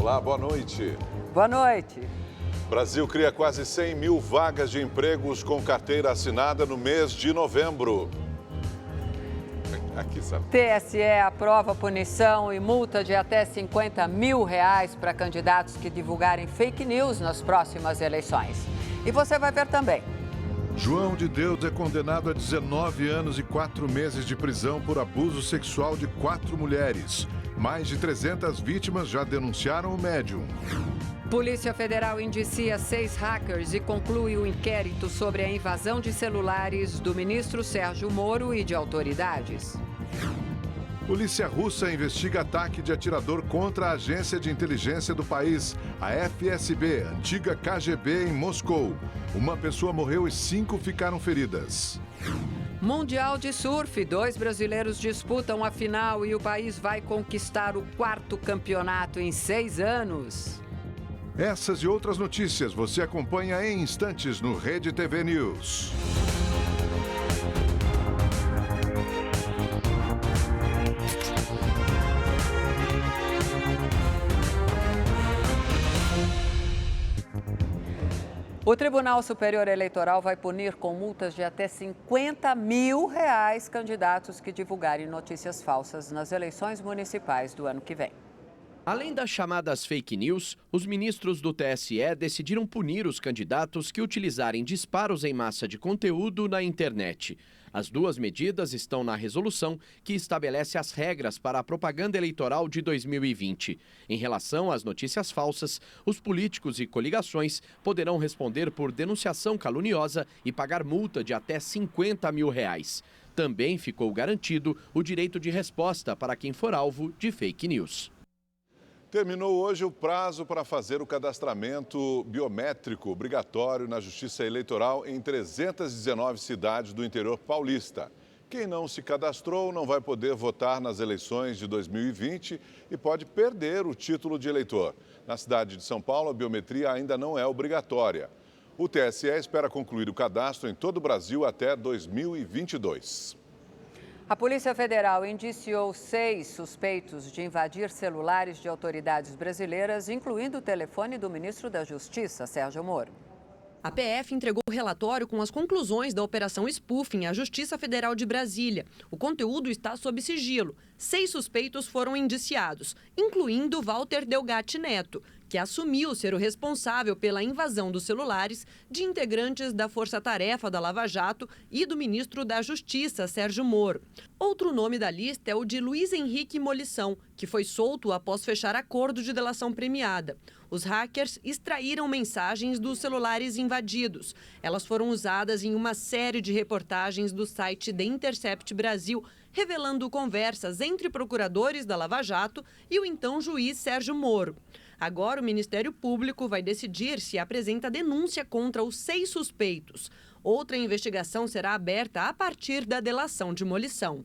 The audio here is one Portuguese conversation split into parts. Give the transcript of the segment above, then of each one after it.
Olá, boa noite. Boa noite. Brasil cria quase 100 mil vagas de empregos com carteira assinada no mês de novembro. Aqui, sabe? TSE aprova punição e multa de até R$50 mil para candidatos que divulgarem fake news nas próximas eleições. E você vai ver também. João de Deus é condenado a 19 anos e 4 meses de prisão por abuso sexual de 4 mulheres. Mais de 300 vítimas já denunciaram o médium. Polícia Federal indicia 6 hackers e conclui o inquérito sobre a invasão de celulares do ministro Sérgio Moro e de autoridades. Polícia russa investiga ataque de atirador contra a agência de inteligência do país, a FSB, antiga KGB, em Moscou. Uma pessoa morreu e 5 ficaram feridas. Mundial de Surf, 2 brasileiros disputam a final e o país vai conquistar o 4º campeonato em 6 anos. Essas e outras notícias você acompanha em instantes no Rede TV News. O Tribunal Superior Eleitoral vai punir com multas de até R$50 mil candidatos que divulgarem notícias falsas nas eleições municipais do ano que vem. Além das chamadas fake news, os ministros do TSE decidiram punir os candidatos que utilizarem disparos em massa de conteúdo na internet. As 2 medidas estão na resolução que estabelece as regras para a propaganda eleitoral de 2020. Em relação às notícias falsas, os políticos e coligações poderão responder por denunciação caluniosa e pagar multa de até R$50 mil. Também ficou garantido o direito de resposta para quem for alvo de fake news. Terminou hoje o prazo para fazer o cadastramento biométrico obrigatório na Justiça Eleitoral em 319 cidades do interior paulista. Quem não se cadastrou não vai poder votar nas eleições de 2020 e pode perder o título de eleitor. Na cidade de São Paulo, a biometria ainda não é obrigatória. O TSE espera concluir o cadastro em todo o Brasil até 2022. A Polícia Federal indiciou 6 suspeitos de invadir celulares de autoridades brasileiras, incluindo o telefone do ministro da Justiça, Sérgio Moro. A PF entregou o relatório com as conclusões da Operação Spoofing à Justiça Federal de Brasília. O conteúdo está sob sigilo. 6 suspeitos foram indiciados, incluindo Walter Delgatti Neto, que assumiu ser o responsável pela invasão dos celulares de integrantes da Força Tarefa da Lava Jato e do ministro da Justiça, Sérgio Moro. Outro nome da lista é o de Luiz Henrique Molição, que foi solto após fechar acordo de delação premiada. Os hackers extraíram mensagens dos celulares invadidos. Elas foram usadas em uma série de reportagens do site The Intercept Brasil, revelando conversas entre procuradores da Lava Jato e o então juiz Sérgio Moro. Agora, o Ministério Público vai decidir se apresenta denúncia contra os 6 suspeitos. Outra investigação será aberta a partir da delação de Molição.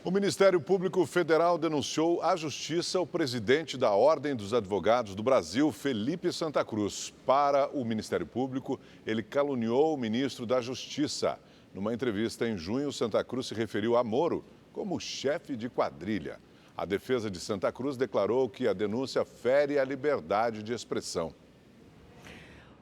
O Ministério Público Federal denunciou à Justiça o presidente da Ordem dos Advogados do Brasil, Felipe Santa Cruz. Para o Ministério Público, ele caluniou o ministro da Justiça. Numa entrevista em junho, Santa Cruz se referiu a Moro como chefe de quadrilha. A defesa de Santa Cruz declarou que a denúncia fere a liberdade de expressão.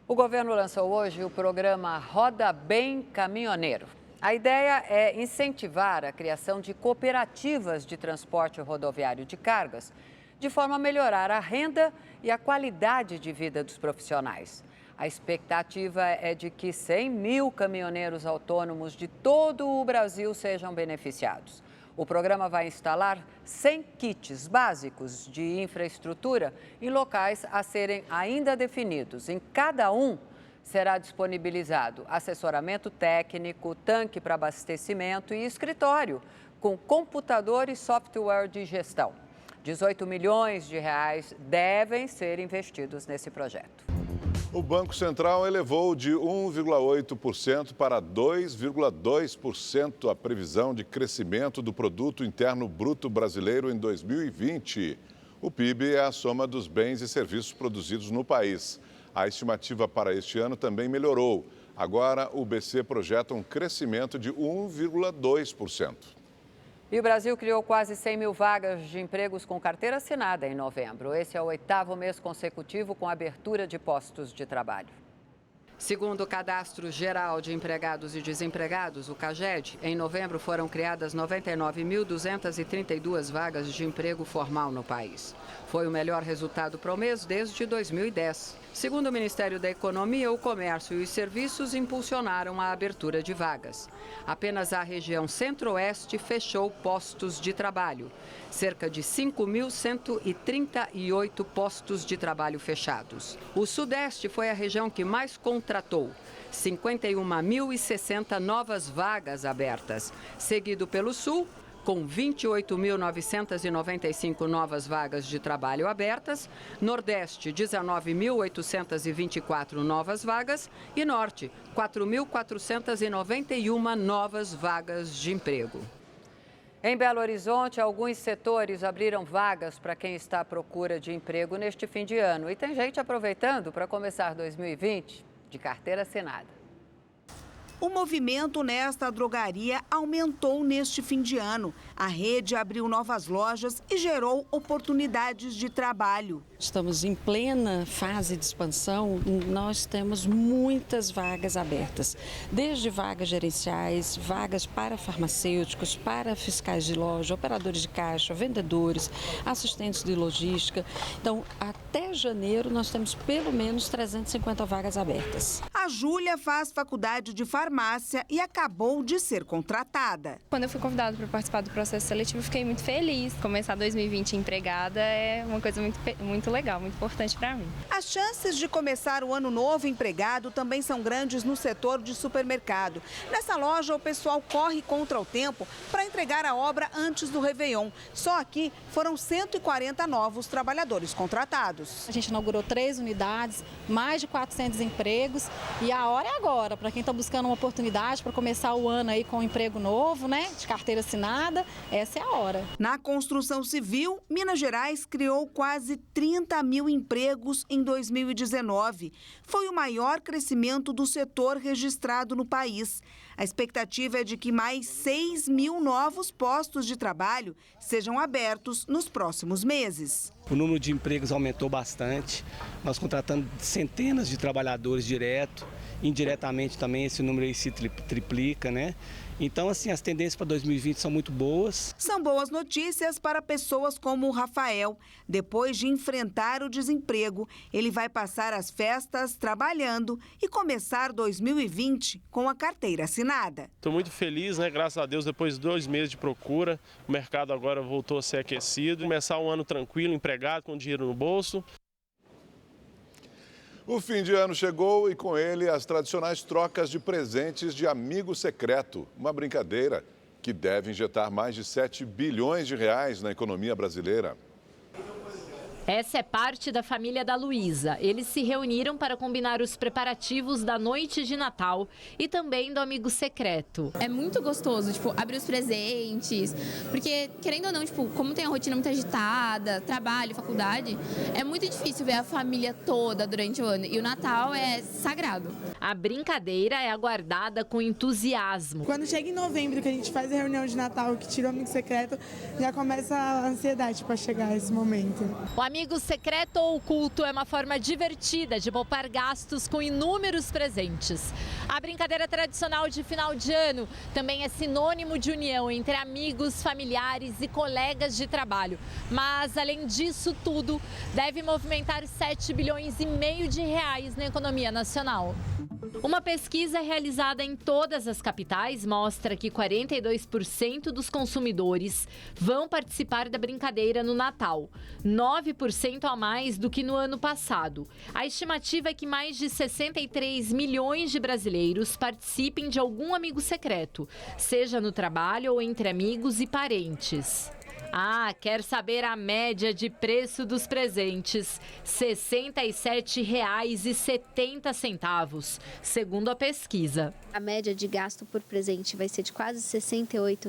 O governo lançou hoje o programa Roda Bem Caminhoneiro. A ideia é incentivar a criação de cooperativas de transporte rodoviário de cargas, de forma a melhorar a renda e a qualidade de vida dos profissionais. A expectativa é de que 100 mil caminhoneiros autônomos de todo o Brasil sejam beneficiados. O programa vai instalar 100 kits básicos de infraestrutura em locais a serem ainda definidos. Em cada um será disponibilizado assessoramento técnico, tanque para abastecimento e escritório, com computador e software de gestão. 18 milhões de reais devem ser investidos nesse projeto. O Banco Central elevou de 1,8% para 2,2% a previsão de crescimento do Produto Interno Bruto Brasileiro em 2020. O PIB é a soma dos bens e serviços produzidos no país. A estimativa para este ano também melhorou. Agora, o BC projeta um crescimento de 1,2%. E o Brasil criou quase 100 mil vagas de empregos com carteira assinada em novembro. Esse é o 8º mês consecutivo com abertura de postos de trabalho. Segundo o Cadastro Geral de Empregados e Desempregados, o CAGED, em novembro foram criadas 99.232 vagas de emprego formal no país. Foi o melhor resultado para o mês desde 2010. Segundo o Ministério da Economia, o comércio e os serviços impulsionaram a abertura de vagas. Apenas a região Centro-Oeste fechou postos de trabalho. Cerca de 5.138 postos de trabalho fechados. O Sudeste foi a região que mais contratou. 51.060 novas vagas abertas, seguido pelo Sul, com 28.995 novas vagas de trabalho abertas, Nordeste, 19.824 novas vagas e Norte, 4.491 novas vagas de emprego. Em Belo Horizonte, alguns setores abriram vagas para quem está à procura de emprego neste fim de ano. E tem gente aproveitando para começar 2020 de carteira assinada. O movimento nesta drogaria aumentou neste fim de ano. A rede abriu novas lojas e gerou oportunidades de trabalho. Estamos em plena fase de expansão, nós temos muitas vagas abertas. Desde vagas gerenciais, vagas para farmacêuticos, para fiscais de loja, operadores de caixa, vendedores, assistentes de logística. Então, até janeiro, nós temos pelo menos 350 vagas abertas. A Júlia faz faculdade de farmácia e acabou de ser contratada. Quando eu fui convidada para participar do processo seletivo, eu fiquei muito feliz. Começar 2020 empregada é uma coisa muito legal, muito importante para mim. As chances de começar o ano novo empregado também são grandes no setor de supermercado. Nessa loja, o pessoal corre contra o tempo para entregar a obra antes do Réveillon. Só aqui foram 140 novos trabalhadores contratados. A gente inaugurou 3 unidades, mais de 400 empregos e a hora é agora, para quem está buscando uma oportunidade para começar o ano aí com um emprego novo, né, de carteira assinada, essa é a hora. Na construção civil, Minas Gerais criou quase 30 mil empregos em 2019. Foi o maior crescimento do setor registrado no país. A expectativa é de que mais 6 mil novos postos de trabalho sejam abertos nos próximos meses. O número de empregos aumentou bastante. Nós contratamos centenas de trabalhadores direto. Indiretamente também esse número aí se triplica, né? Então, assim, as tendências para 2020 são muito boas. São boas notícias para pessoas como o Rafael. Depois de enfrentar o desemprego, ele vai passar as festas trabalhando e começar 2020 com a carteira assinada. Estou muito feliz, né? Graças a Deus, depois de 2 meses de procura, o mercado agora voltou a ser aquecido. Começar um ano tranquilo, empregado, com dinheiro no bolso. O fim de ano chegou e com ele as tradicionais trocas de presentes de amigo secreto. Uma brincadeira que deve injetar mais de 7 bilhões de reais na economia brasileira. Essa é parte da família da Luísa. Eles se reuniram para combinar os preparativos da noite de Natal e também do amigo secreto. É muito gostoso, abrir os presentes, porque, querendo ou não, como tem a rotina muito agitada, trabalho, faculdade, é muito difícil ver a família toda durante o ano. E o Natal é sagrado. A brincadeira é aguardada com entusiasmo. Quando chega em novembro, que a gente faz a reunião de Natal, que tira o amigo secreto, já começa a ansiedade para chegar esse momento. O amigo secreto ou oculto é uma forma divertida de poupar gastos com inúmeros presentes. A brincadeira tradicional de final de ano também é sinônimo de união entre amigos, familiares e colegas de trabalho. Mas, além disso tudo, deve movimentar 7 bilhões e meio de reais na economia nacional. Uma pesquisa realizada em todas as capitais mostra que 42% dos consumidores vão participar da brincadeira no Natal, 9% a mais do que no ano passado. A estimativa é que mais de 63 milhões de brasileiros participem de algum amigo secreto, seja no trabalho ou entre amigos e parentes. Ah, quer saber a média de preço dos presentes? R$ 67,70, segundo a pesquisa. A média de gasto por presente vai ser de quase R$ 68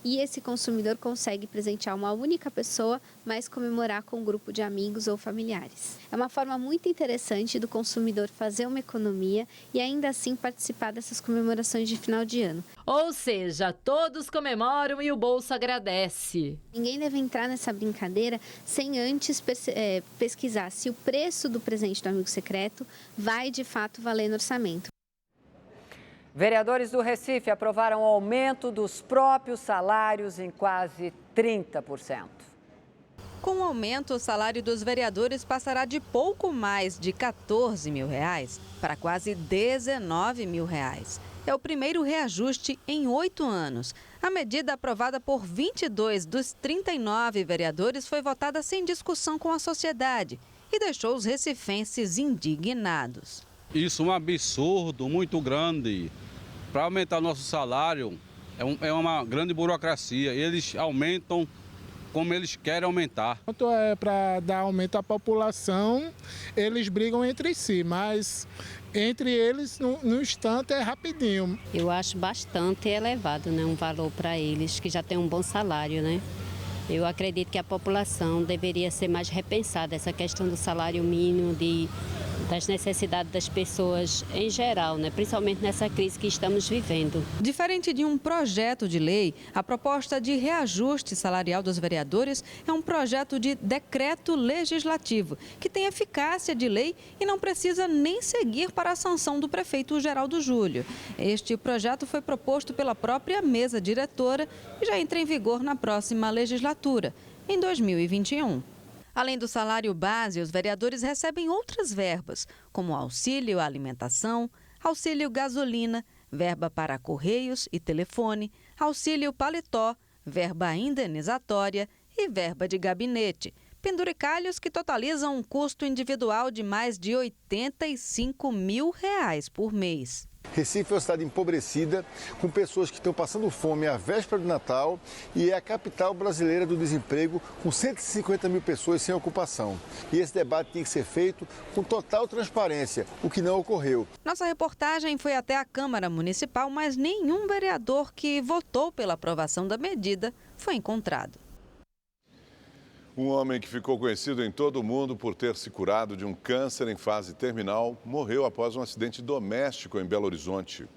e esse consumidor consegue presentear uma única pessoa, mas comemorar com um grupo de amigos ou familiares. É uma forma muito interessante do consumidor fazer uma economia e ainda assim participar dessas comemorações de final de ano. Ou seja, todos comemoram e o bolso agradece. Ninguém deve entrar nessa brincadeira sem antes pesquisar se o preço do presente do amigo secreto vai de fato valer no orçamento. Vereadores do Recife aprovaram o aumento dos próprios salários em quase 30%. Com o aumento, o salário dos vereadores passará de pouco mais de R$14 mil para quase R$19 mil. É o primeiro reajuste em 8 anos. A medida aprovada por 22 dos 39 vereadores foi votada sem discussão com a sociedade e deixou os recifenses indignados. Isso é um absurdo muito grande. Para aumentar nosso salário é uma grande burocracia. Eles aumentam como eles querem aumentar. Quanto é para dar aumento à população, eles brigam entre si, mas entre eles, no instante, é rapidinho. Eu acho bastante elevado, né, um valor para eles, que já tem um bom salário, né? Eu acredito que a população deveria ser mais repensada, essa questão do salário mínimo, das necessidades das pessoas em geral, né? Principalmente nessa crise que estamos vivendo. Diferente de um projeto de lei, a proposta de reajuste salarial dos vereadores é um projeto de decreto legislativo, que tem eficácia de lei e não precisa nem seguir para a sanção do prefeito Geraldo Júlio. Este projeto foi proposto pela própria mesa diretora e já entra em vigor na próxima legislatura, em 2021. Além do salário base, os vereadores recebem outras verbas, como auxílio à alimentação, auxílio gasolina, verba para correios e telefone, auxílio paletó, verba indenizatória e verba de gabinete. Penduricalhos que totalizam um custo individual de mais de R$85 mil por mês. Recife é uma cidade empobrecida, com pessoas que estão passando fome à véspera do Natal e é a capital brasileira do desemprego, com 150 mil pessoas sem ocupação. E esse debate tem que ser feito com total transparência, o que não ocorreu. Nossa reportagem foi até a Câmara Municipal, mas nenhum vereador que votou pela aprovação da medida foi encontrado. Um homem que ficou conhecido em todo o mundo por ter se curado de um câncer em fase terminal morreu após um acidente doméstico em Belo Horizonte.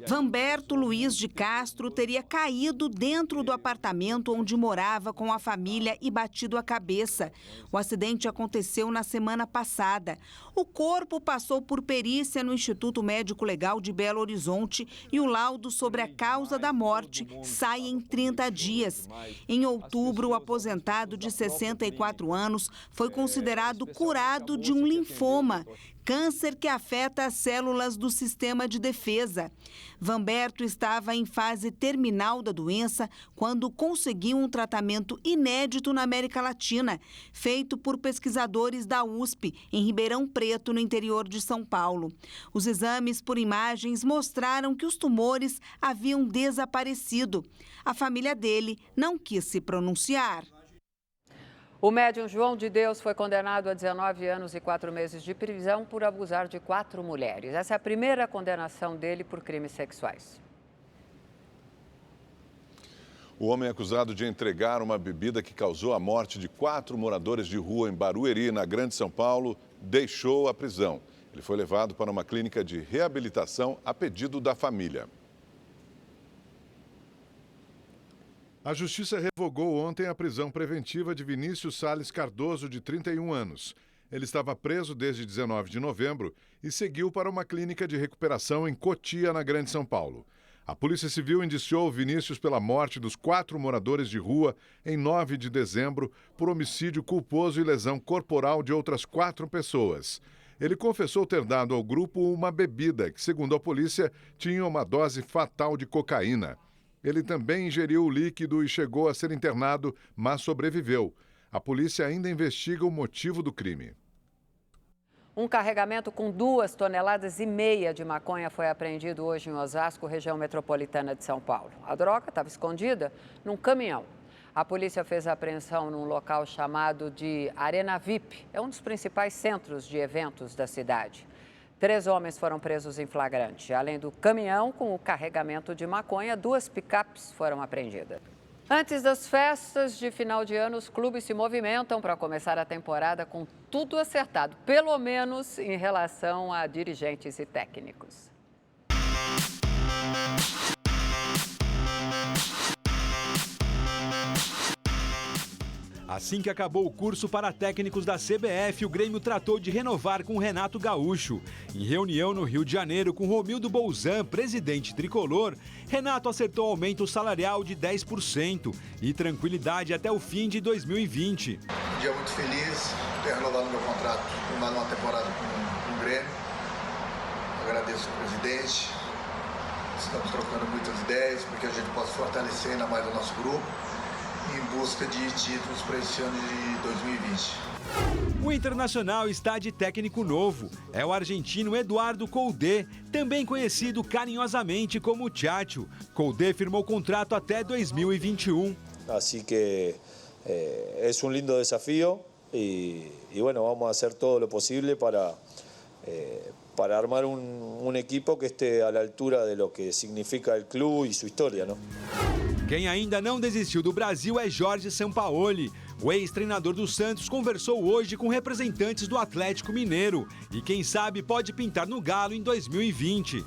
Vamberto Luiz de Castro teria caído dentro do apartamento onde morava com a família e batido a cabeça. O acidente aconteceu na semana passada. O corpo passou por perícia no Instituto Médico Legal de Belo Horizonte e o laudo sobre a causa da morte sai em 30 dias. Em outubro, o aposentado de 64 anos foi considerado curado de um linfoma, câncer que afeta as células do sistema de defesa. Vamberto estava em fase terminal da doença quando conseguiu um tratamento inédito na América Latina, feito por pesquisadores da USP, em Ribeirão Preto, no interior de São Paulo. Os exames por imagens mostraram que os tumores haviam desaparecido. A família dele não quis se pronunciar. O médium João de Deus foi condenado a 19 anos e 4 meses de prisão por abusar de 4 mulheres. Essa é a primeira condenação dele por crimes sexuais. O homem acusado de entregar uma bebida que causou a morte de 4 moradores de rua em Barueri, na Grande São Paulo, deixou a prisão. Ele foi levado para uma clínica de reabilitação a pedido da família. A Justiça revogou ontem a prisão preventiva de Vinícius Salles Cardoso, de 31 anos. Ele estava preso desde 19 de novembro e seguiu para uma clínica de recuperação em Cotia, na Grande São Paulo. A Polícia Civil indiciou Vinícius pela morte dos 4 moradores de rua em 9 de dezembro por homicídio culposo e lesão corporal de outras 4 pessoas. Ele confessou ter dado ao grupo uma bebida que, segundo a polícia, tinha uma dose fatal de cocaína. Ele também ingeriu o líquido e chegou a ser internado, mas sobreviveu. A polícia ainda investiga o motivo do crime. Um carregamento com 2,5 toneladas de maconha foi apreendido hoje em Osasco, região metropolitana de São Paulo. A droga estava escondida num caminhão. A polícia fez a apreensão num local chamado de Arena VIP. É um dos principais centros de eventos da cidade. 3 homens foram presos em flagrante. Além do caminhão com o carregamento de maconha, 2 picapes foram apreendidas. Antes das festas de final de ano, os clubes se movimentam para começar a temporada com tudo acertado, pelo menos em relação a dirigentes e técnicos. Assim que acabou o curso para técnicos da CBF, o Grêmio tratou de renovar com Renato Gaúcho. Em reunião no Rio de Janeiro com Romildo Bolzan, presidente tricolor, Renato acertou aumento salarial de 10% e tranquilidade até o fim de 2020. Um dia muito feliz de ter renovado meu contrato por mais uma temporada com o Grêmio. Agradeço ao presidente. Estamos trocando muitas ideias para que a gente possa fortalecer ainda mais o nosso grupo em busca de títulos para esse ano de 2020. O Internacional está de técnico novo. É o argentino Eduardo Coudet, também conhecido carinhosamente como Chacho. Coudet firmou contrato até 2021. Assim que é um lindo desafio e bueno, vamos a hacer todo lo posible para armar un equipo que esté a la altura de lo que significa el club y su historia, ¿no? Quem ainda não desistiu do Brasil é Jorge Sampaoli. O ex-treinador do Santos conversou hoje com representantes do Atlético Mineiro e quem sabe pode pintar no Galo em 2020.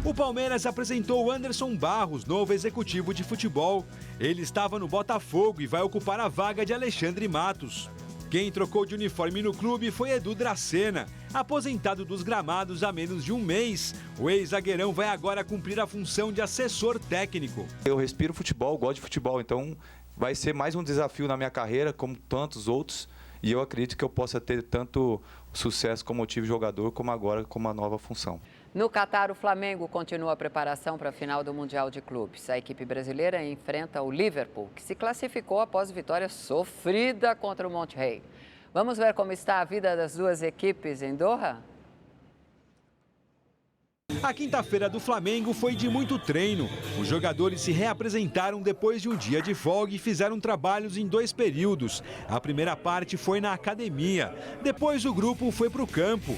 O Palmeiras apresentou Anderson Barros, novo executivo de futebol. Ele estava no Botafogo e vai ocupar a vaga de Alexandre Matos. Quem trocou de uniforme no clube foi Edu Dracena. Aposentado dos gramados há menos de um mês, o ex-zagueirão vai agora cumprir a função de assessor técnico. Eu respiro futebol, gosto de futebol, então vai ser mais um desafio na minha carreira, como tantos outros, e eu acredito que eu possa ter tanto sucesso como eu tive jogador, como agora com uma nova função. No Catar, o Flamengo continua a preparação para a final do Mundial de Clubes. A equipe brasileira enfrenta o Liverpool, que se classificou após vitória sofrida contra o Monterrey. Vamos ver como está a vida das duas equipes em Doha? A quinta-feira do Flamengo foi de muito treino. Os jogadores se reapresentaram depois de um dia de folga e fizeram trabalhos em 2 períodos. A primeira parte foi na academia. Depois o grupo foi para o campo.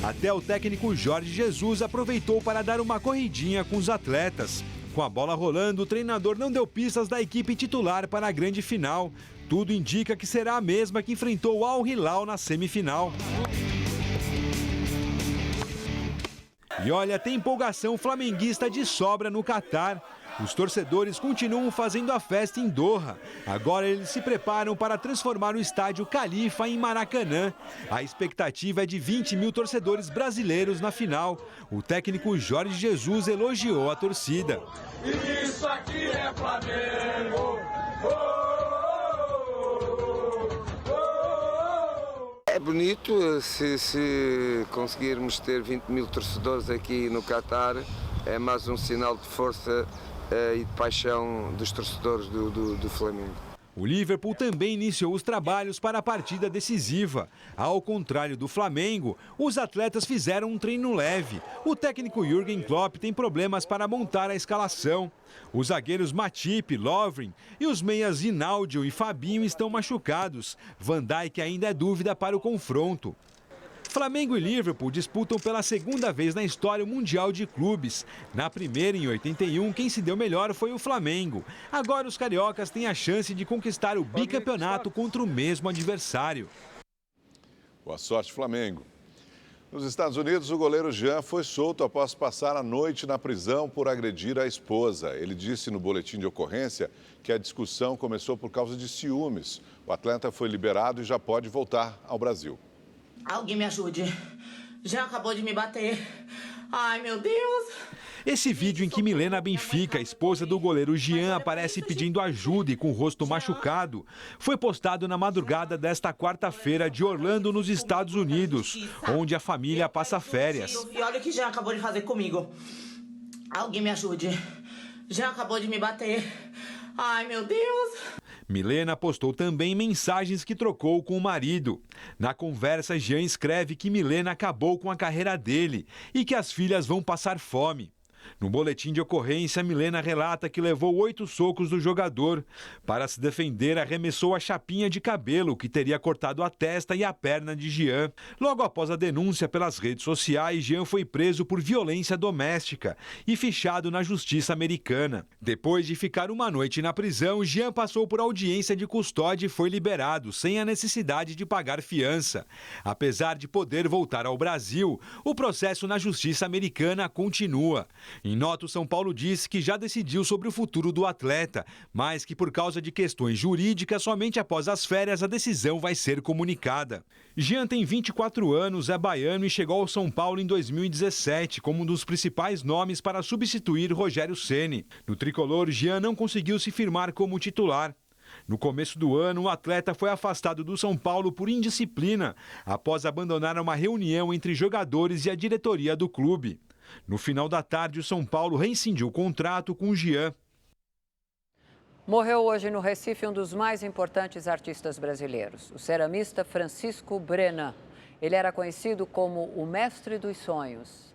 Até o técnico Jorge Jesus aproveitou para dar uma corridinha com os atletas. Com a bola rolando, o treinador não deu pistas da equipe titular para a grande final. Tudo indica que será a mesma que enfrentou o Al Hilal na semifinal. E olha, tem empolgação flamenguista de sobra no Catar. Os torcedores continuam fazendo a festa em Doha. Agora eles se preparam para transformar o estádio Khalifa em Maracanã. A expectativa é de 20 mil torcedores brasileiros na final. O técnico Jorge Jesus elogiou a torcida. Isso aqui é Flamengo! É bonito se conseguirmos ter 20 mil torcedores aqui no Catar. É mais um sinal de força e de paixão dos torcedores do Flamengo. O Liverpool também iniciou os trabalhos para a partida decisiva. Ao contrário do Flamengo, os atletas fizeram um treino leve. O técnico Jürgen Klopp tem problemas para montar a escalação. Os zagueiros Matip, Lovren e os meias Rinaldo e Fabinho estão machucados. Van Dijk ainda é dúvida para o confronto. Flamengo e Liverpool disputam pela segunda vez na história o Mundial de Clubes. Na primeira, em 81, quem se deu melhor foi o Flamengo. Agora os cariocas têm a chance de conquistar o bicampeonato contra o mesmo adversário. Boa sorte, Flamengo. Nos Estados Unidos, o goleiro Jean foi solto após passar a noite na prisão por agredir a esposa. Ele disse no boletim de ocorrência que a discussão começou por causa de ciúmes. O atleta foi liberado e já pode voltar ao Brasil. Alguém me ajude. Já acabou de me bater. Ai, meu Deus. Esse vídeo em que Milena Benfica, a esposa do goleiro Jean, aparece pedindo ajuda e com o rosto machucado, foi postado na madrugada desta quarta-feira de Orlando, nos Estados Unidos, onde a família passa férias. E olha o que Jean acabou de fazer comigo. Alguém me ajude. Jean acabou de me bater. Ai, meu Deus. Milena postou também mensagens que trocou com o marido. Na conversa, Jean escreve que Milena acabou com a carreira dele e que as filhas vão passar fome. No boletim de ocorrência, Milena relata que levou 8 socos do jogador. Para se defender, arremessou a chapinha de cabelo, que teria cortado a testa e a perna de Jean. Logo após a denúncia pelas redes sociais, Jean foi preso por violência doméstica e fichado na justiça americana. Depois de ficar uma noite na prisão, Jean passou por audiência de custódia e foi liberado, sem a necessidade de pagar fiança. Apesar de poder voltar ao Brasil, o processo na justiça americana continua. Em nota, o São Paulo disse que já decidiu sobre o futuro do atleta, mas que por causa de questões jurídicas, somente após as férias a decisão vai ser comunicada. Jean tem 24 anos, é baiano e chegou ao São Paulo em 2017 como um dos principais nomes para substituir Rogério Ceni. No tricolor, Jean não conseguiu se firmar como titular. No começo do ano, o atleta foi afastado do São Paulo por indisciplina, após abandonar uma reunião entre jogadores e a diretoria do clube. No final da tarde, o São Paulo rescindiu o contrato com o Jean. Morreu hoje no Recife um dos mais importantes artistas brasileiros, o ceramista Francisco Brenan. Ele era conhecido como o mestre dos sonhos.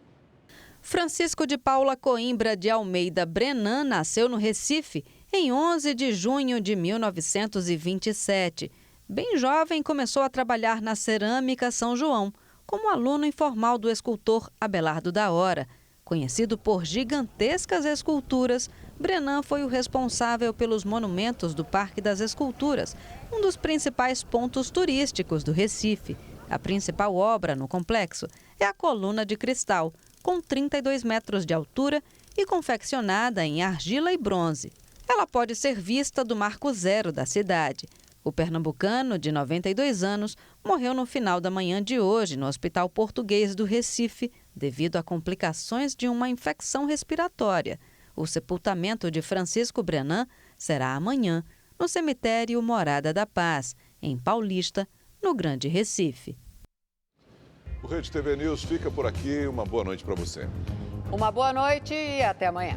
Francisco de Paula Coimbra de Almeida Brenan nasceu no Recife em 11 de junho de 1927. Bem jovem, começou a trabalhar na Cerâmica São João, como aluno informal do escultor Abelardo da Hora. Conhecido por gigantescas esculturas, Brenan foi o responsável pelos monumentos do Parque das Esculturas, um dos principais pontos turísticos do Recife. A principal obra no complexo é a Coluna de Cristal, com 32 metros de altura e confeccionada em argila e bronze. Ela pode ser vista do Marco Zero da cidade. O pernambucano, de 92 anos, morreu no final da manhã de hoje no Hospital Português do Recife, devido a complicações de uma infecção respiratória. O sepultamento de Francisco Brenan será amanhã, no cemitério Morada da Paz, em Paulista, no Grande Recife. O Rede TV News fica por aqui. Uma boa noite para você. Uma boa noite e até amanhã.